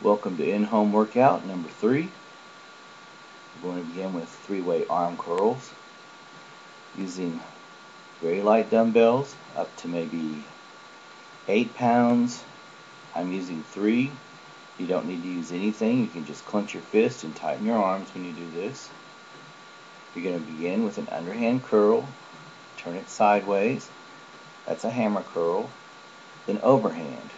Welcome to in-home workout number 3. We're going to begin with 3-way arm curls using very light dumbbells up to maybe 8 pounds. I'm using 3. You don't need to use anything. You can just clench your fist and tighten your arms when you do this. You're going to begin with an underhand curl, turn it sideways. That's a hammer curl. Then overhand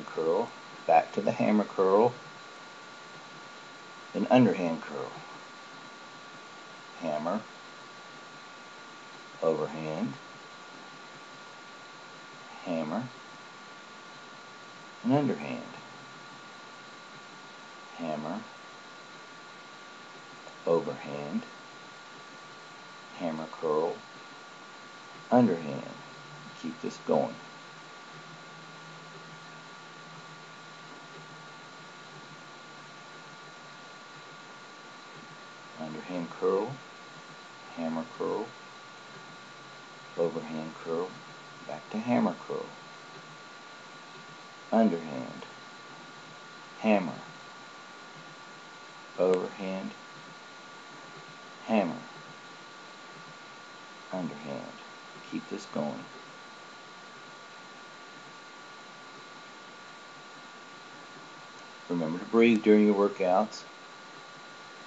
curl, back to the hammer curl, then underhand curl, hammer, overhand, hammer, and underhand, hammer, overhand, hammer curl, underhand. Keep this going. Underhand curl, hammer curl, overhand curl, back to hammer curl, underhand, hammer, overhand, hammer, underhand. Keep this going. Remember to breathe during your workouts.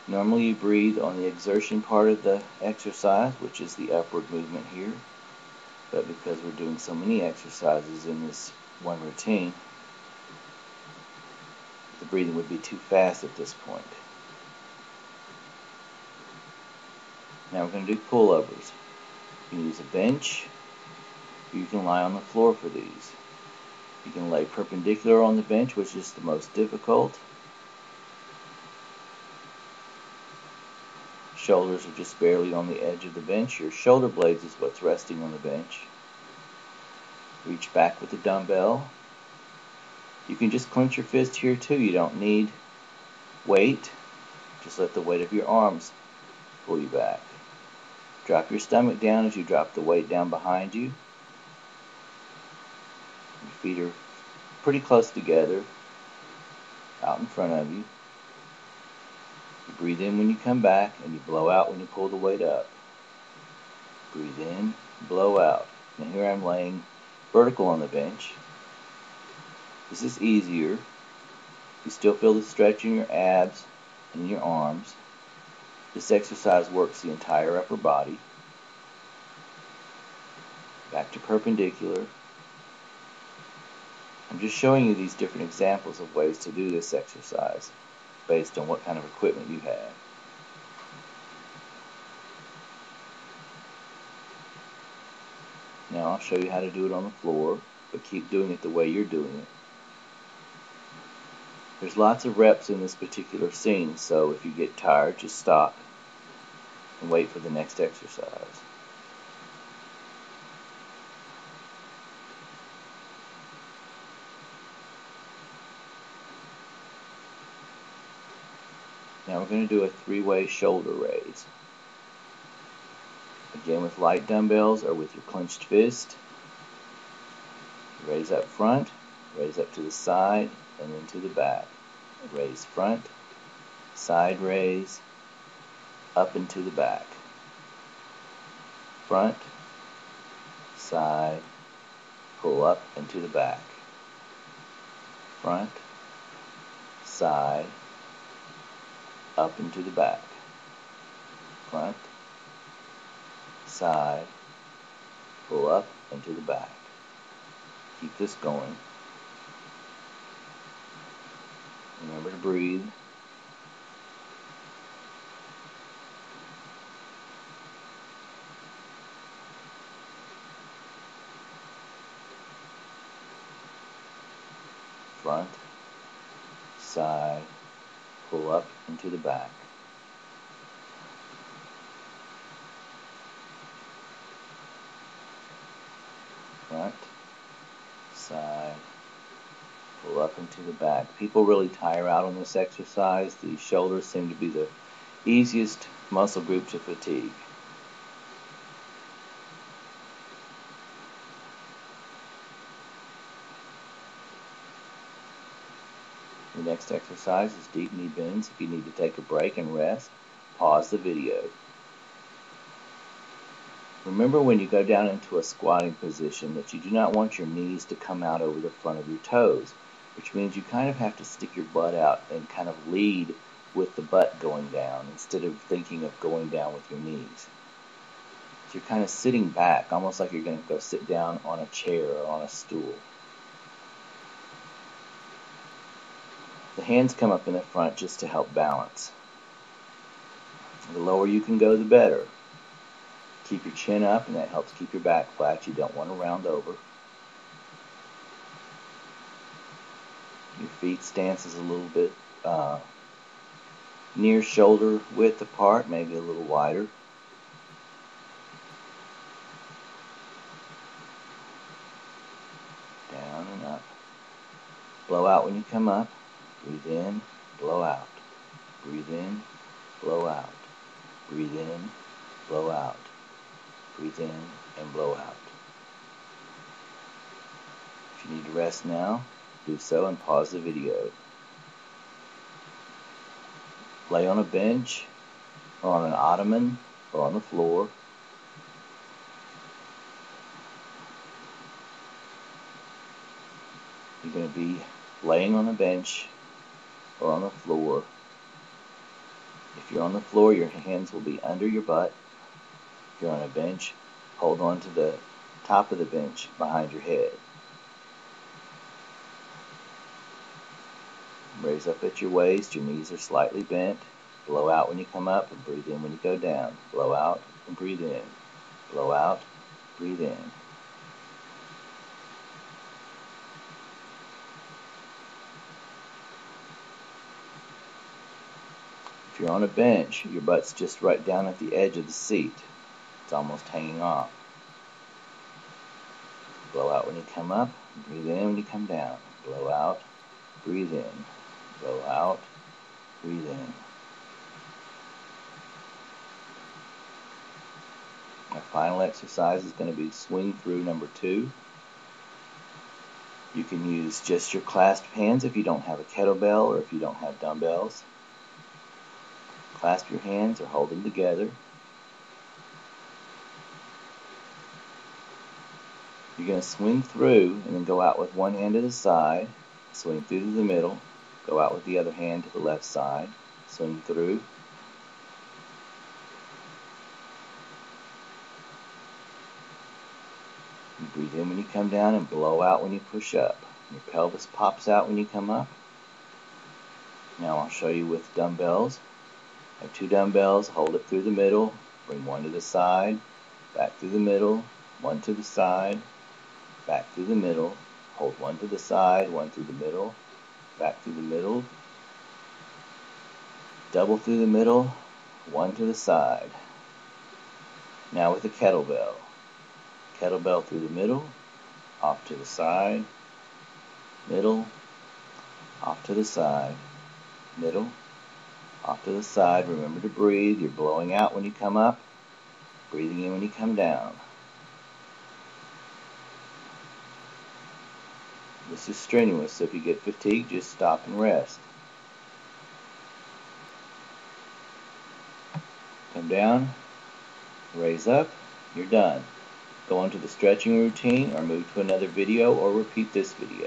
Normally you breathe on the exertion part of the exercise, which is the upward movement here. But because we're doing so many exercises in this one routine, the breathing would be too fast at this point. Now we're going to do pullovers. You can use a bench, or you can lie on the floor for these. You can lay perpendicular on the bench, which is the most difficult. Shoulders are just barely on the edge of the bench. Your shoulder blades is what's resting on the bench. Reach back with the dumbbell. You can just clench your fist here too. You don't need weight. Just let the weight of your arms pull you back. Drop your stomach down as you drop the weight down behind you. Your feet are pretty close together, out in front of you. You breathe in when you come back, and you blow out when you pull the weight up. Breathe in, blow out. Now here I'm laying vertical on the bench. This is easier. You still feel the stretch in your abs and your arms. This exercise works the entire upper body. Back to perpendicular. I'm just showing you these different examples of ways to do this exercise based on what kind of equipment you have. Now I'll show you how to do it on the floor, but keep doing it the way you're doing it. There's lots of reps in this particular scene, so if you get tired, just stop and wait for the next exercise. Now we're going to do a 3-way shoulder raise. Again with light dumbbells or with your clenched fist. Raise up front, raise up to the side, and then to the back. Raise front, side raise, up and to the back. Front, side, pull up and to the back. Front, side, up and to the back. Front, side, pull up and to the back. Keep this going. Remember to breathe. Front, side, pull up and to the back. Front, side, pull up and to the back. People really tire out on this exercise. The shoulders seem to be the easiest muscle group to fatigue. The next exercise is deep knee bends. If you need to take a break and rest, pause the video. Remember when you go down into a squatting position that you do not want your knees to come out over the front of your toes, which means you kind of have to stick your butt out and kind of lead with the butt going down instead of thinking of going down with your knees. So you're kind of sitting back, almost like you're going to go sit down on a chair or on a stool. The hands come up in the front just to help balance. The lower you can go, the better. Keep your chin up, and that helps keep your back flat. You don't want to round over. Your feet stance is a little bit near shoulder width apart, maybe a little wider. Down and up. Blow out when you come up. Breathe in, blow out. Breathe in, blow out. Breathe in, blow out. Breathe in and blow out. If you need to rest now, do so and pause the video. Lay on a bench or on an ottoman or on the floor. You're going to be laying on a bench or on the floor. If you're on the floor, your hands will be under your butt. If you're on a bench, hold on to the top of the bench behind your head. Raise up at your waist, your knees are slightly bent. Blow out when you come up and breathe in when you go down. Blow out and breathe in. Blow out, breathe in. If you're on a bench, your butt's just right down at the edge of the seat. It's almost hanging off. Blow out when you come up, breathe in when you come down. Blow out, breathe in. Blow out, breathe in. Our final exercise is going to be swing through number 2. You can use just your clasped hands if you don't have a kettlebell or if you don't have dumbbells. Clasp your hands or hold them together. You're going to swing through and then go out with one hand to the side, swing through to the middle, go out with the other hand to the left side, swing through. You breathe in when you come down and blow out when you push up. Your pelvis pops out when you come up. Now I'll show you with dumbbells. Have 2 dumbbells, hold it through the middle, bring one to the side, back through the middle, one to the side, back through the middle, hold one to the side, one through the middle, back through the middle, double through the middle, one to the side. Now with the kettlebell. Kettlebell through the middle, off to the side, middle, off to the side, middle, off to the side. Remember to breathe. You're blowing out when you come up, breathing in when you come down. This is strenuous, so if you get fatigued, just stop and rest. Come down, raise up, you're done. Go on to the stretching routine or move to another video or repeat this video.